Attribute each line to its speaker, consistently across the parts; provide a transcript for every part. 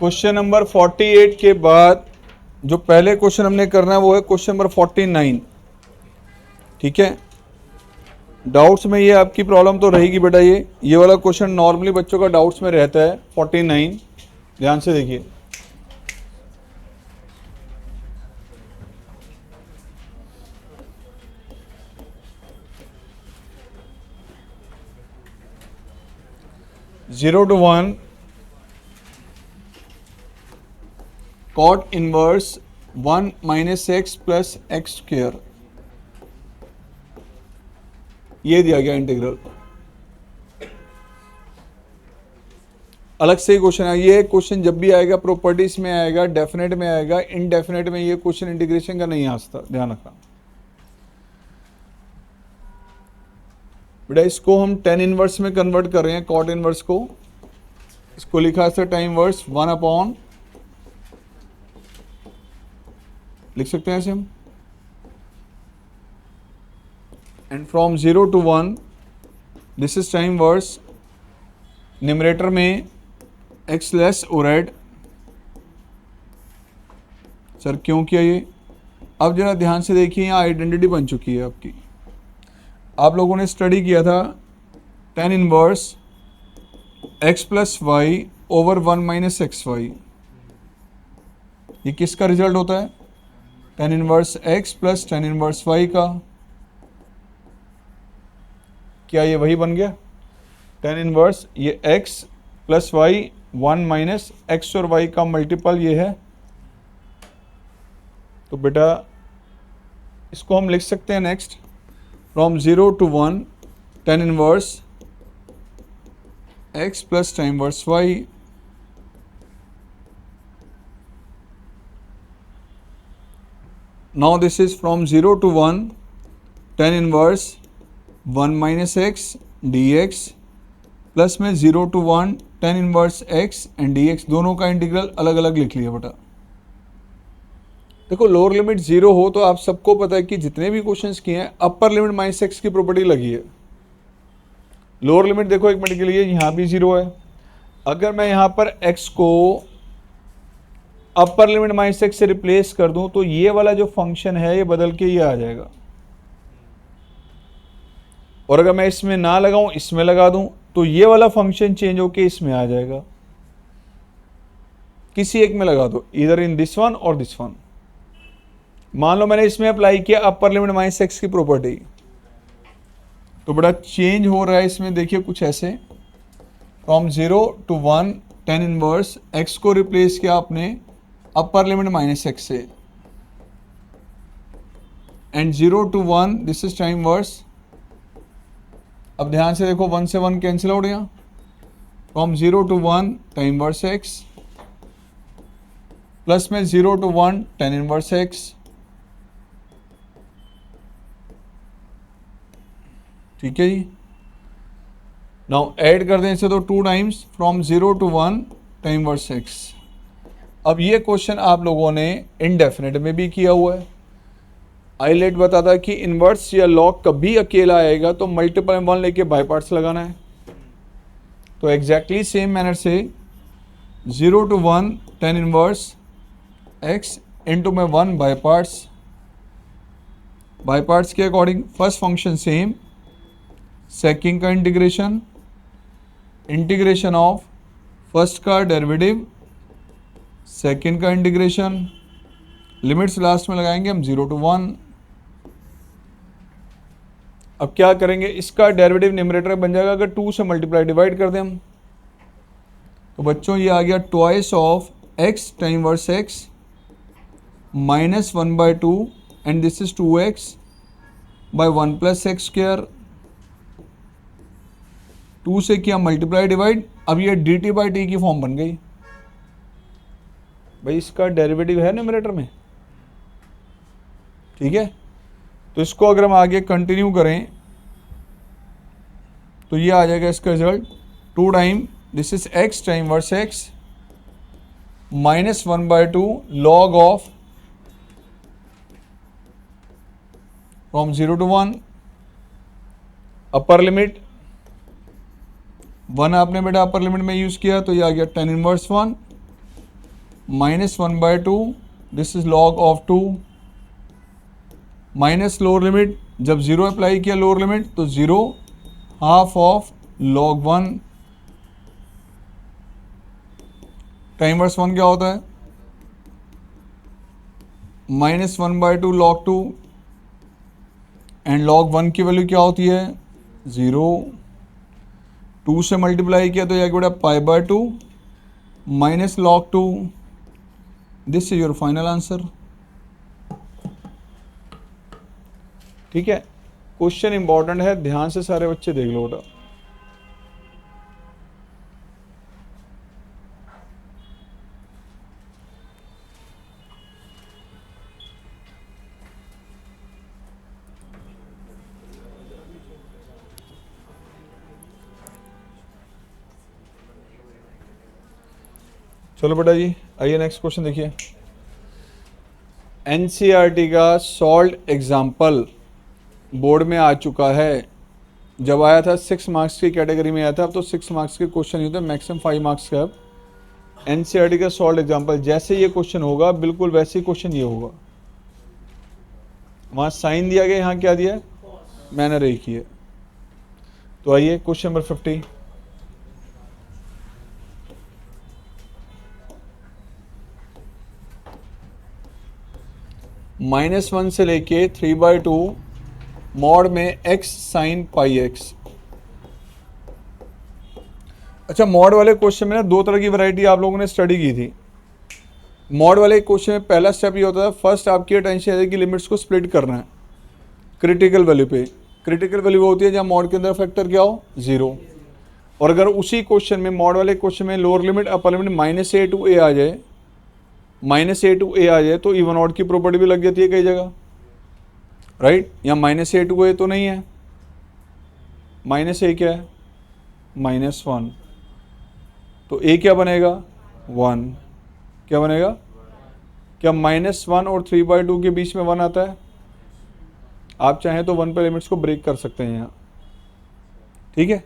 Speaker 1: Question number 48 के बाद जो पहले क्वेश्चन हमने करना है वो है क्वेश्चन नंबर 49। ठीक है, डाउट्स में ये आपकी प्रॉब्लम तो रहेगी बेटा। ये वाला क्वेश्चन नॉर्मली बच्चों का डाउट्स में रहता है 49। ध्यान से देखिए, zero to one cot inverse 1 minus X plus X square, ये दिया गया इंटीग्रल। अलग से ही क्वेश्चन है ये। क्वेश्चन जब भी आएगा प्रॉपर्टीज में आएगा, डेफिनेट में आएगा, इनडेफिनेट में ये क्वेश्चन इंटीग्रेशन का नहीं आ सकता, ध्यान रखना बेटा। इसको हम टेन इनवर्स में कन्वर्ट कर रहे हैं, कॉट इनवर्स को। इसको लिखा है टाइम वर्स 1 अपॉन, लिख सकते हैं ऐसे हम, and from 0 to 1 this is time verse. Numerator में एक्स लेस और एड। सर क्यों किया ये? अब जरा ध्यान से देखिए, यहाँ आइडेंटिटी बन चुकी है आपकी। आप लोगों ने स्टडी किया था tan inverse x plus y over 1 minus x y. ये किसका रिजल्ट होता है? Tan inverse x plus tan inverse y का। क्या ये वही बन गया? टेन इनवर्स ये x plus y 1 minus x और वाई का मल्टीपल ये है। तो बेटा इसको हम लिख सकते हैं next, from 0 to 1 tan inverse x plus tan inverse y. Now this is from 0 to 1 tan inverse 1 minus x D x, plus में 0 to 1 tan inverse x and D x. दोनों का इंटीग्रल अलग अलग लिख लिया बेटा। देखो लोअर लिमिट 0 हो तो आप सबको पता है कि जितने भी क्वेश्चंस किए हैं अपर लिमिट माइनस एक्स की प्रॉपर्टी लगी है। लोअर लिमिट देखो एक मिनट के लिए, यहाँ भी 0 है। अगर मैं यहाँ पर x को अपर लिमिट माइनस एक्स से रिप्लेस कर दूं तो ये वाला जो फंक्शन है ये बदल के ये आ जाएगा। और अगर मैं इसमें ना लगाऊं, इसमें लगा दूं, तो ये वाला फंक्शन चेंज होके इसमें आ जाएगा। किसी एक में लगा दो, इधर इन दिस वन और दिस वन। मान लो मैंने इसमें अप्लाई किया अपर लिमिट माइनस एक्स की प्रॉपर्टी, तो बड़ा चेंज हो रहा है इसमें। देखिए कुछ ऐसे, from 0 to 1 tan inverse x को रिप्लेस किया आपने अपर लिमिट माइनस एक्स से, and 0 to 1 this is time verse. अब ध्यान से देखो, 1 से 1 कैंसिल आउट यहाँ, from 0 to 1 tan inverse x, plus में 0 to 1 टेन इनवर्स एक्स। ठीक है जी। नाउ ऐड कर दें इसे तो 2 times, from 0 to 1 tan inverse x. अब ये क्वेश्चन आप लोगों ने इनडेफिनेट में भी किया हुआ है। आईलेट बताता है कि इनवर्स या लॉग कभी अकेला आएगा तो मल्टीपल में 1 लेके बाय पार्ट्स लगाना है। तो एग्जैक्टली सेम मैनर से 0 to 1 tan inverse x into में 1 बाय पार्ट्स। बाय पार्ट्स के according first function same, second का इंटीग्रेशन, इंटीग्रेशन ऑफ फर्स्ट का डेरिवेटिव, सेकंड का इंटीग्रेशन, लिमिट्स लास्ट में लगाएंगे हम 0 to 1। अब क्या करेंगे, इसका डेरिवेटिव न्यूमरेटर बन जाएगा अगर 2 से मल्टीप्लाई डिवाइड कर दें हम। तो बच्चों ये आ गया twice of x tan inverse x minus 1/2 and this is 2x by 1 plus x square. 2 से किया मल्टीप्लाई डिवाइड, अब ये dt/t की फॉर्म बन गई। भाई इसका डेरिवेटिव है न्यूमरेटर में, ठीक है। तो इसको अगर हम आगे कंटिन्यू करें तो ये आ जाएगा इसका result 2 time this is x time verse x minus 1/2 log of from 0 to 1 upper limit 1 आपने बेटा अपर लिमिट में यूज किया तो ये आ गया tan inverse 1 -1/2, this is log of 2, minus lower limit, जब 0 अप्लाई किया लोअर लिमिट तो 0, half of log 1, time inverse 1 क्या होता है, -1/2 log 2, एंड log 1 की वैल्यू क्या होती है 0, 2 से मल्टीप्लाई किया तो यह बेटा π/2 minus log 2, this is your final answer. ठीक है, क्वेश्चन इंपॉर्टेंट है, ध्यान से सारे बच्चे देख लो बेटा। चलो बेटा जी, आइए नेक्स्ट क्वेश्चन देखिए। एनसीईआरटी का सॉल्व एग्जाम्पल बोर्ड में आ चुका है। जब आया था 6 मार्क्स की कैटेगरी में आया था, अब तो 6 मार्क्स के क्वेश्चन ही होते हैं, मैक्सिमम 5 मार्क्स का। अब एनसीईआरटी का सॉल्व एग्जाम्पल जैसे ये क्वेश्चन होगा बिल्कुल वैसे ही क्वेश्चन ये होगा। वहाँ साइन दिया गया, यहाँ क्या दिया है, मैनर एक ही है। तो आइए क्वेश्चन नंबर 50। -1 से लेके 3/2 मॉड में x साइन πx। अच्छा, मॉड वाले क्वेश्चन में ना 2 तरह की वैरायटी आप लोगों ने स्टडी की थी। मॉड वाले क्वेश्चन में पहला स्टेप ये होता है, फर्स्ट आपकी अटेंशन है कि लिमिट्स को स्प्लिट करना है क्रिटिकल वैल्यू पे। क्रिटिकल वैल्यू वो होती है जहाँ मॉड के अंदर फैक्टर क्या हो 0। और अगर उसी क्वेश्चन में, मॉड वाले क्वेश्चन में lower limit upper limit -a to a आ जाए, -a to a आ जाए तो इवन ऑड की प्रॉपर्टी भी लग जाती है कई जगह, राइट। यहाँ -a to a तो नहीं है, -a क्या है -1, तो a क्या बनेगा 1, क्या बनेगा, क्या -1 और 3/2 के बीच में 1 आता है। आप चाहें तो 1 पे लिमिट्स को ब्रेक कर सकते हैं यहाँ, ठीक है।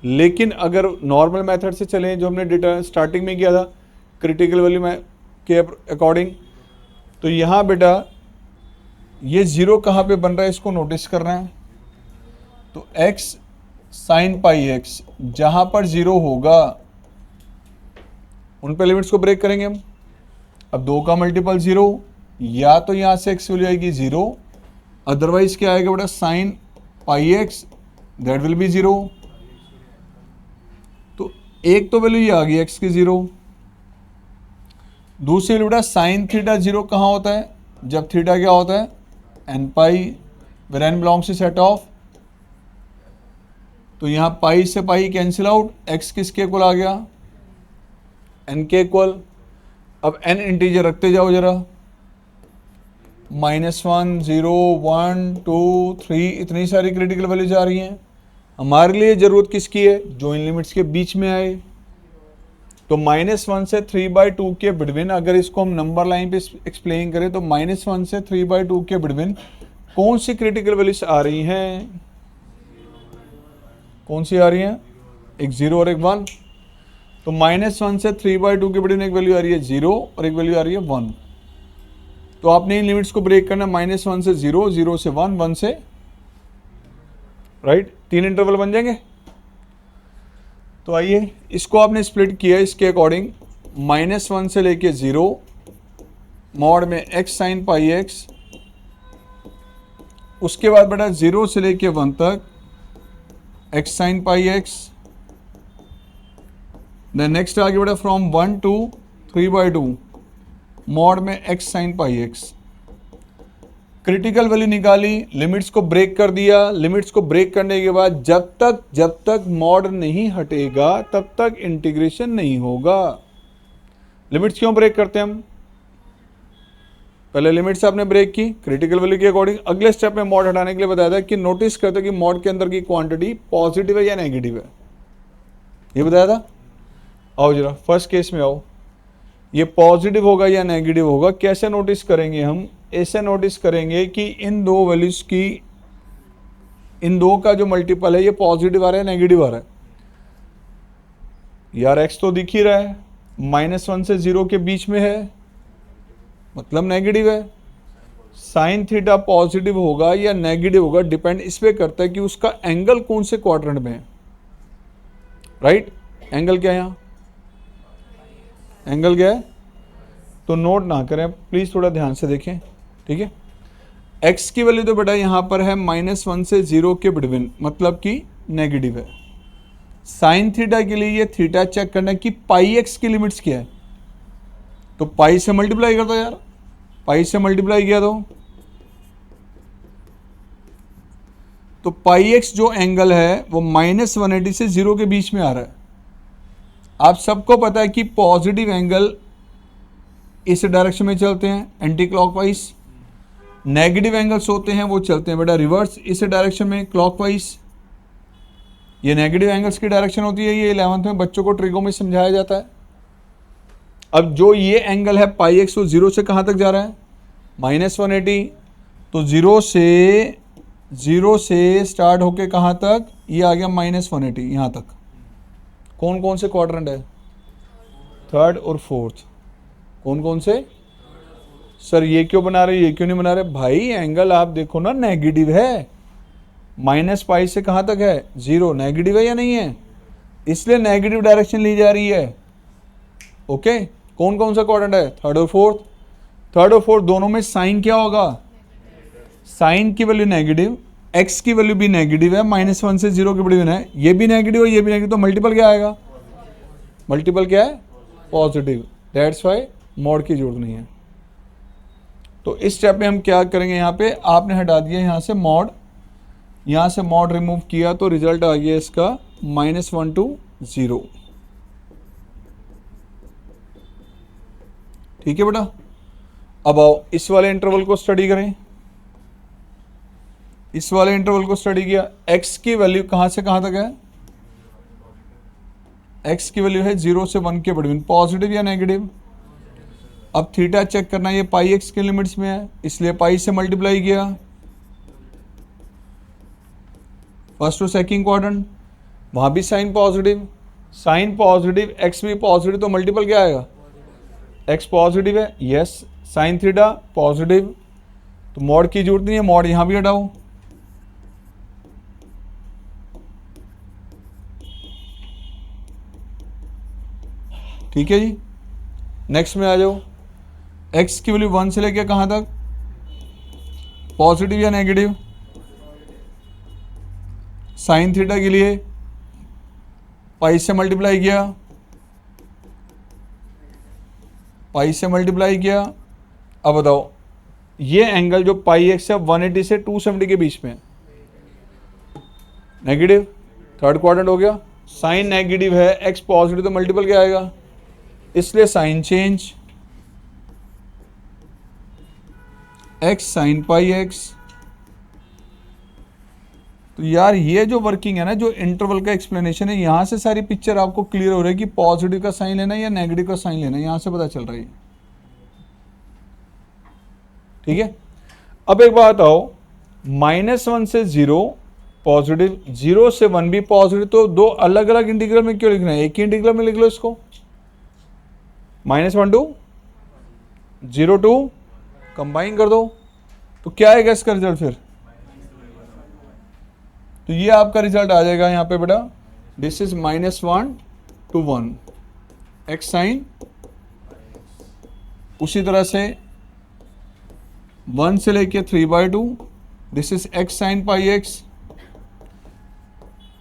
Speaker 1: लेकिन अगर नॉर्मल मेथड से चलें जो हमने डेटा स्टार्टिंग में किया था क्रिटिकल वैल्यू में के अकॉर्डिंग, तो यहाँ बेटा ये 0 कहाँ पे बन रहा है इसको नोटिस करना है। तो x साइन πx जहाँ पर 0 होगा उन पे लिमिट्स को ब्रेक करेंगे हम। अब 2 का मल्टीपल 0, या तो यहाँ से x वैल्यू आएगी 0, अदरवाइज क्या आएगा बेटा sign πx, that will be 0। तो एक तो वैल्यू ये आ गई x की 0। दूसरी वैल्यू बेटा साइन थीटा 0 कहाँ होता है, जब थीटा क्या होता है n pi, where n belongs to set of. तो यहाँ पाई से पाई कैंसिल आउट, x किसके इक्वल आ गया n के इक्वल। अब n इंटीजर रखते जाओ जरा, -1, 0, 1, 2, 3 इतनी सारी क्रिटिकल वैल्यूज आ रही हैं। हमारे लिए ज़रूरत किसकी है, जो इन लिमिट्स के बीच में आए। तो -1 से 3/2 के बिटवीन, अगर इसको हम नंबर लाइन पे एक्सप्लेन करें तो -1 से 3/2 के बिटवीन कौन सी क्रिटिकल वैल्यूज आ रही हैं, कौन सी आ रही हैं, एक 0 और एक 1। तो -1 से 3/2 के बिटवीन एक वैल्यू आ रही है 0 और एक वैल्यू आ रही है 1। तो आपने इन लिमिट्स को ब्रेक करना, -1 से 0, 0 से 1, 1 से, राइट, 3 इंटरवल बन जाएंगे। तो आइए इसको आपने स्प्लिट किया इसके अकॉर्डिंग, -1 से लेके 0 मॉड में x साइन πx, उसके बाद बेटा 0 से लेके 1 तक x sine πx, then next आ गया बेटा फ्रॉम 1 to 3/2 मॉड में x sine πx। Critical value निकाली, लिमिट्स को ब्रेक कर दिया। लिमिट्स को ब्रेक करने के बाद जब तक मॉड नहीं हटेगा तब तक इंटीग्रेशन नहीं होगा। लिमिट्स क्यों ब्रेक करते हैं हम, पहले लिमिट्स आपने ब्रेक की क्रिटिकल वैल्यू के अकॉर्डिंग, अगले स्टेप में मॉड हटाने के लिए बताया था कि नोटिस करते कि मॉड के अंदर की क्वांटिटी पॉजिटिव है या नेगेटिव है, ये बताया था। आओ जरा फर्स्ट केस में आओ, ये पॉजिटिव होगा या नेगेटिव होगा, कैसे नोटिस करेंगे हम, ऐसे नोटिस करेंगे कि इन दो वैल्यूज की, इन दो का जो मल्टीपल है ये पॉजिटिव आ रहा है नेगेटिव आ रहा है। यार x तो दिख ही रहा है, -1 से 0 के बीच में है, मतलब नेगेटिव है। साइन थीटा पॉजिटिव होगा या नेगेटिव होगा डिपेंड इस पे करता है कि उसका एंगल कौन से क्वाड्रेंट में है, राइट। एंगल क्या है यहाँ, एंगल क्या है, तो नोट ना करें प्लीज, थोड़ा ध्यान से देखें, ठीक है। एक्स की वैल्यू तो बेटा यहाँ पर है -1 से 0 के बिटवीन, मतलब कि नेगेटिव है। साइन थीटा के लिए ये थीटा चेक करना है कि पाई एक्स की लिमिट्स क्या है, तो पाई से मल्टीप्लाई कर दो यार, पाई से मल्टीप्लाई किया तो पाई एक्स जो एंगल है वो -180 से 0 के बीच में आ रहा है। आप सबको पता है कि पॉजिटिव एंगल इस डायरेक्शन में चलते हैं एंटी क्लॉकवाइज, नेगेटिव एंगल्स होते हैं वो चलते हैं बेटा रिवर्स इस डायरेक्शन में क्लॉकवाइज। ये नेगेटिव एंगल्स की डायरेक्शन होती है, ये 11th में बच्चों को ट्रिगो में समझाया जाता है। अब जो ये एंगल है पाई एक्स, वो 0 से कहाँ तक जा रहा है, -180, तो 0 से स्टार्ट होके कहाँ तक, ये आ गया -180 यहाँ तक। कौन कौन से क्वाड्रेंट है, थर्ड और फोर्थ, कौन कौन से, सर ये क्यों बना रहे, ये क्यों नहीं बना रहे भाई, एंगल आप देखो ना नेगेटिव है, -पाई से कहाँ तक है 0, नेगेटिव है या नहीं है, इसलिए नेगेटिव डायरेक्शन ली जा रही है। ओके, कौन कौन सा क्वाड्रेंट है, थर्ड और फोर्थ। थर्ड और फोर्थ दोनों में साइन क्या होगा, साइन की वैल्यू नेगेटिव, एक्स की वैल्यू भी नेगेटिव है, -1 से 0 के बिटवीन है, ये भी नेगेटिव है ये भी नेगेटिव, तो मल्टीपल क्या आएगा, मल्टीपल क्या है, पॉजिटिव। दैट्स वाई मॉड की जरूरत नहीं है। तो इस स्टेप में हम क्या करेंगे, यहाँ पे आपने हटा दिया यहाँ से मॉड, यहाँ से मॉड रिमूव किया तो रिजल्ट आ गया इसका -1 to 0। ठीक है बेटा, अब आओ इस वाले इंटरवल को स्टडी करें। इस वाले इंटरवल को स्टडी किया, x की वैल्यू कहाँ से कहाँ तक है, x की वैल्यू है 0 से 1 के बिटवीन, पॉजिटिव या नेगेटिव। अब थीटा चेक करना, ये पाई एक्स के लिमिट्स में है इसलिए पाई से मल्टीप्लाई किया, फर्स्ट टू सेकंड क्वाड्रेंट, वहां भी sine positive, sine positive x भी पॉजिटिव, तो मल्टीपल क्या आएगा, एक्स पॉजिटिव है, यस, साइन थीटा पॉजिटिव, तो मॉड की जरूरत नहीं है, मॉड यहां भी हटाओ। ठीक है जी, नेक्स्ट में आ जाओ। एक्स की वैल्यू 1 से लेके कहां तक, पॉजिटिव या नेगेटिव, साइन थीटा के लिए पाई से मल्टीप्लाई किया, पाई से मल्टीप्लाई किया। अब बताओ ये एंगल जो पाई एक्स है 180 से 270 के बीच में, नेगेटिव, थर्ड क्वाड्रेंट हो गया, साइन नेगेटिव है एक्स पॉजिटिव, तो मल्टीपल क्या आएगा, इसलिए sine change, x sine pi x. तो यार ये जो वर्किंग है ना, जो इंटरवल का एक्सप्लेनेशन है, यहां से सारी पिक्चर आपको क्लियर हो रही है कि पॉजिटिव का साइन लेना है या नेगेटिव का साइन लेना है, यहां से पता चल रही है। ठीक है, अब एक बात आओ, -1 से 0 पॉजिटिव, 0 से 1 भी पॉजिटिव, तो दो अलग अलग इंटीग्रल में क्यों लिखना है, एक ही इंटीग्रल में लिख लो इसको, -1 to 0 to कंबाइन कर दो, तो क्या आएगा इसका रिजल्ट फिर, तो ये आपका रिजल्ट आ जाएगा यहाँ पे बेटा, this is -1 to 1 x sine, उसी तरह से 1 से लेके 3/2, this is x sine pi x.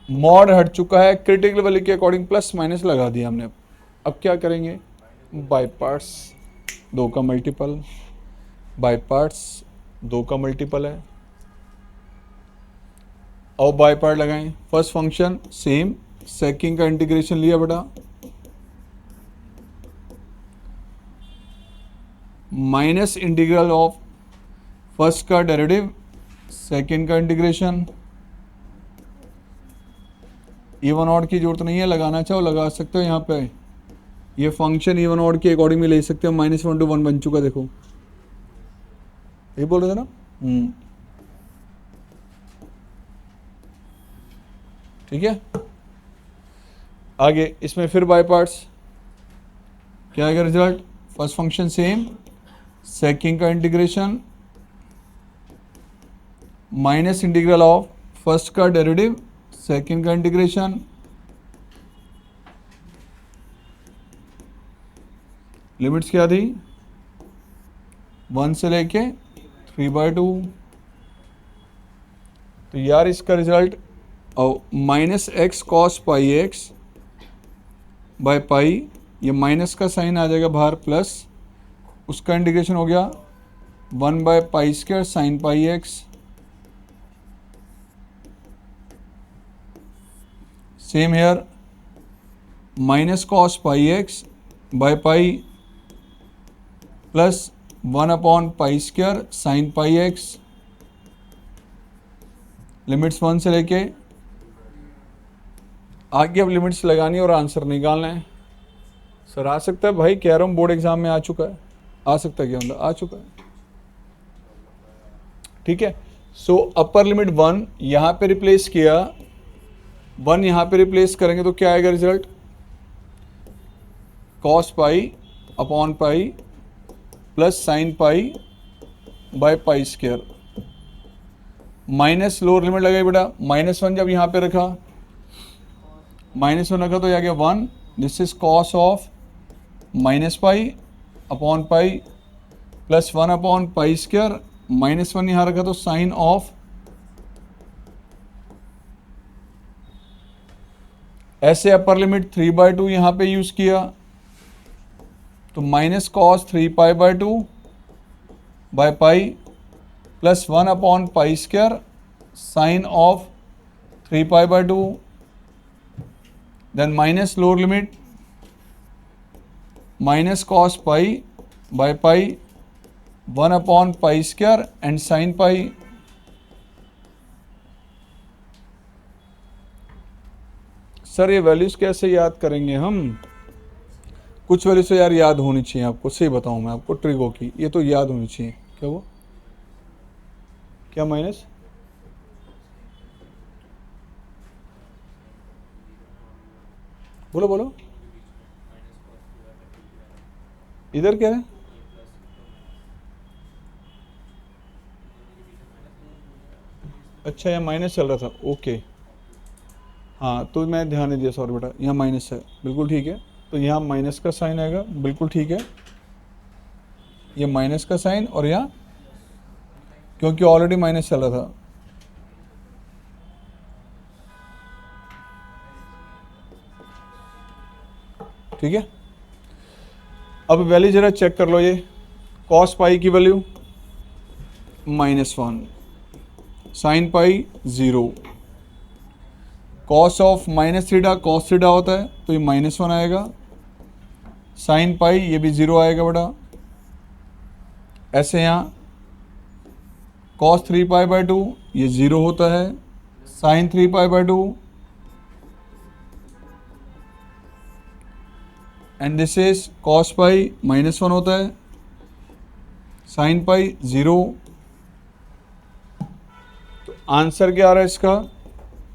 Speaker 1: Mod हट चुका है, क्रिटिकल वैल्यू के अकॉर्डिंग प्लस माइनस लगा दिया हमने। अब क्या करेंगे, बाय पार्ट्स, 2 का मल्टीपल, बाय पार्ट्स 2 का मल्टीपल है, और बाय पार्ट लगाएं। फर्स्ट फंक्शन सेम, सेकंड का इंटीग्रेशन लिया बेटा, माइनस इंटीग्रल ऑफ फर्स्ट का डेरिवेटिव, सेकंड का इंटीग्रेशन। इवन ऑड की जरूरत नहीं है, लगाना चाहो लगा सकते हो, यहाँ पे ये फंक्शन इवन ऑड के अकॉर्डिंग में ले सकते हो। -1 to 1 बन चुका, देखो ये बोल रहे थे ना। ठीक है, आगे इसमें फिर बाय पार्ट्स, क्या आएगा result? First function same, second का integration minus integral of first का डेरिवेटिव सेकंड का इंटीग्रेशन, लिमिट्स क्या थी? 1 से लेके 3/2। तो यार इसका result minus x cos pi x by pi, ये माइनस का साइन आ जाएगा बाहर, प्लस उसका इंटीग्रेशन हो गया 1/π² sine pi x, same here minus cos pi x by pi plus 1/π² sine pi x, limits 1 से लेके आगे अब लिमिट्स लगानी और आंसर निकालना है। सर आ सकता है भाई, कह रहा हूँ बोर्ड एग्जाम में आ चुका है, आ सकता है क्या मतलब आ चुका है, ठीक है। सो अपर लिमिट 1 यहाँ पे रिप्लेस किया, 1 यहाँ पे रिप्लेस करेंगे तो क्या आएगा result? Cos pi upon pi plus sine pi by π²। Minus lower limit लगाई बेटा, -1 जब यहाँ पे रखा, -1 रखा तो यह आ गया 1, this is cos of -π upon pi plus 1/π², -1 यहाँ रखा तो साइन ऑफ, ऐसे अपर लिमिट 3/2 यहाँ पे यूज किया तो minus cos 3π/2 by pi plus 1/π² sine of 3π/2, then minus lower limit minus cos pi by pi 1/π² and sine pi. Sir ये values कैसे याद करेंगे हम? कुछ वैल्यूज तो यार याद होनी चाहिए आपको, सही बताऊं मैं आपको ट्रिगो की, ये तो याद होनी चाहिए। क्या वो क्या माइनस? बोलो बोलो, इधर क्या है? अच्छा यहाँ माइनस चल रहा था, ओके हाँ तो मैं ध्यान नहीं दिया, सॉरी बेटा, यहाँ माइनस है, बिल्कुल ठीक है। तो यहाँ माइनस का साइन आएगा, बिल्कुल ठीक है, ये माइनस का साइन, और यहाँ क्योंकि ऑलरेडी माइनस चल रहा था, ठीक है। अब वैल्यू जरा चेक कर लो, ये कॉस पाई की value -1, sine pi 0, cos of -θ cos theta होता है तो ये -1 आएगा, साइन पाई ये भी 0 आएगा बेटा। ऐसे यहाँ कॉस 3π/2 ये 0 होता है, sine 3π/2 and this is cos pi -1 होता है, साइन पाई 0। तो आंसर क्या आ रहा है इसका?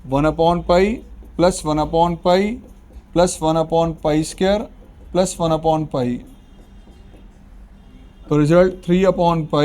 Speaker 1: 1/π प्लस 1/π प्लस 1/π² प्लस 1/π। तो रिजल्ट 3/π